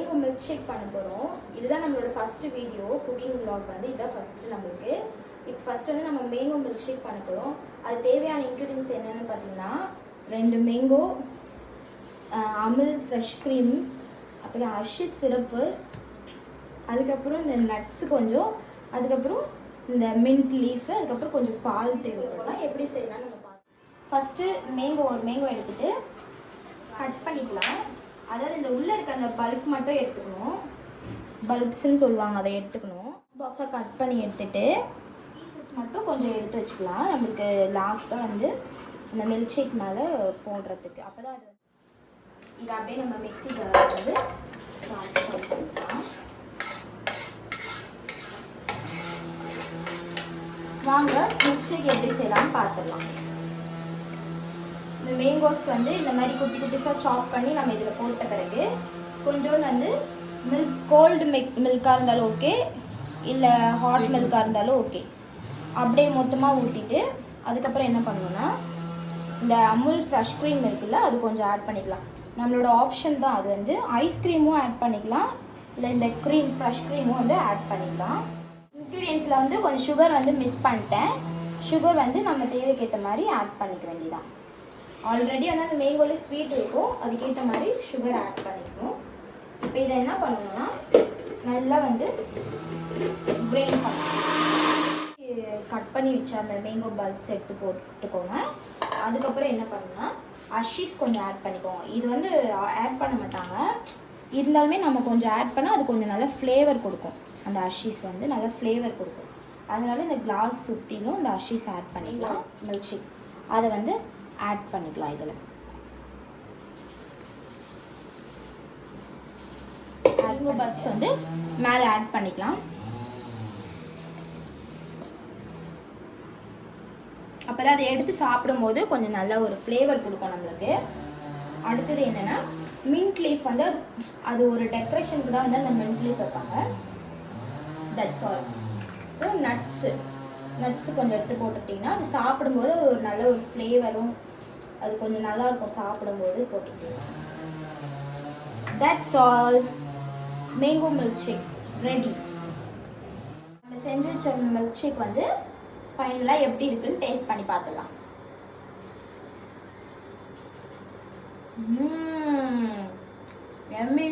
Mango milk ஷேக் பண்ண போகிறோம். இதுதான் நம்மளோட ஃபஸ்ட்டு வீடியோ. குக்கிங் vlog வந்து இதுதான் ஃபஸ்ட்டு நம்மளுக்கு. இப்போ ஃபஸ்ட் வந்து நம்ம மேங்கோ மில்க் ஷேக் பண்ண போகிறோம். அது தேவையான இன்க்ரீடியன்ஸ் என்னென்னு பார்த்தீங்கன்னா 2 மேங்கோ, அமுல் ஃப்ரெஷ் க்ரீம், அப்புறம் ஹர்ஷீஸ் சிரப்பு, அதுக்கப்புறம் இந்த நட்ஸு கொஞ்சம், அதுக்கப்புறம் இந்த மின்ட் லீஃபு, அதுக்கப்புறம் கொஞ்சம் பால் தேவைப்படலாம். எப்படி செய்யலாம்னு நம்ம பார்க்கலாம். ஃபஸ்ட்டு ஒரு மேங்கோ எடுத்துகிட்டு கட் பண்ணிக்கலாம். அதாவது இந்த உள்ளே இருக்க அந்த பல்ப் மட்டும் எடுத்துக்கணும். பல்ப்ஸ்ன்னு சொல்லுவாங்க, அதை எடுத்துக்கணும். பாக்ஸாக கட் பண்ணி எடுத்துகிட்டு பீசஸ் மட்டும் கொஞ்சம் எடுத்து வச்சுக்கலாம். நம்மளுக்கு லாஸ்ட்டாக வந்து இந்த மில்க் ஷேக் மேலே போடுறதுக்கு. அப்போ தான் அது இதை அப்படியே நம்ம மிக்ஸியில் வந்து ட்ரான்ஸ்ஃபர் பண்ணிக்கலாம். வாங்க மில்க் ஷேக் எப்படி செய்யலாம்னு பார்த்துடலாம். இந்த மேங்கோஸ் வந்து இந்த மாதிரி குட்டி குட்டிஸாக சாப் பண்ணி நம்ம இதில் போட்ட பிறகு கொஞ்சோண்டு வந்து கோல்டு மில்காக இருந்தாலும் ஓகே, இல்லை ஹாட் மில்காக இருந்தாலும் ஓகே, அப்படியே மொத்தமாக ஊற்றிட்டு அதுக்கப்புறம் என்ன பண்ணணும்னா இந்த அமுல் ஃப்ரெஷ் க்ரீம் இருக்குல்ல, அது கொஞ்சம் ஆட் பண்ணிக்கலாம். நம்மளோட ஆப்ஷன் தான் அது. வந்து ஐஸ்கிரீமும் ஆட் பண்ணிக்கலாம், இல்லை இந்த ஃப்ரெஷ் க்ரீமும் வந்து ஆட் பண்ணிக்கலாம். இன்க்ரீடியன்ஸில் வந்து கொஞ்சம் சுகர் வந்து மிஸ் பண்ணிட்டேன். சுகர் வந்து நம்ம தேவைக்கேற்ற மாதிரி ஆட் பண்ணிக்க வேண்டியதான். ஆல்ரெடி வந்து அந்த மேங்கோல ஸ்வீட் இருக்கும், அதுக்கேற்ற மாதிரி சுகர் ஆட் பண்ணிக்கணும். இப்போ இதை என்ன பண்ணணும்னா நல்லா வந்து கிரைண்ட் பண்ணணும். கட் பண்ணி வச்ச அந்த மேங்கோ பல்ப்ஸ் எடுத்து போட்டுக்கோங்க. அதுக்கப்புறம் என்ன பண்ணணும்னா ஹர்ஷீஸ் கொஞ்சம் ஆட் பண்ணிக்கோங்க. இது வந்து ஆட் பண்ண மாட்டாங்க, இருந்தாலுமே நம்ம கொஞ்சம் ஆட் பண்ணால் அது கொஞ்சம் நல்லா ஃப்ளேவர் கொடுக்கும். அந்த ஹர்ஷீஸ் வந்து நல்லா ஃப்ளேவர் கொடுக்கும். அதனால இந்த கிளாஸ் சுற்றிலும் இந்த ஹர்ஷீஸ் ஆட் பண்ணிக்கலாம். மில்க் ஷேக் அதை வந்து ஆட் பண்ணிக்கலாம். இதில் மேங்கோ பல்ப்ஸ் வந்து மேலே ஆட் பண்ணிக்கலாம். அப்போ தான் அதை எடுத்து சாப்பிடும்போது கொஞ்சம் நல்ல ஒரு ஃப்ளேவர் கொடுக்கும் நம்மளுக்கு. அடுத்தது என்னென்னா மின்ட் லீஃப் வந்து அது ஒரு டெக்கரேஷனுக்கு தான் வந்து அந்த மின்ட் லீஃப் வைப்பாங்க. That's all. அப்புறம் நட்ஸு கொஞ்சம் எடுத்து போட்டுக்கிட்டிங்கன்னா அது சாப்பிடும்போது ஒரு நல்ல ஒரு ஃப்ளேவரும், அது கொஞ்சம் நல்லாயிருக்கும் சாப்பிடும்போது போட்டுக்கிட்டிங்கன்னா. That's all. Mango milk shake ready. நம்ம செஞ்சு வச்ச மில்க் ஷேக் வந்து ஃபைனலாக எப்படி இருக்குன்னு டேஸ்ட் பண்ணி பார்த்துக்கலாம். எம்மி.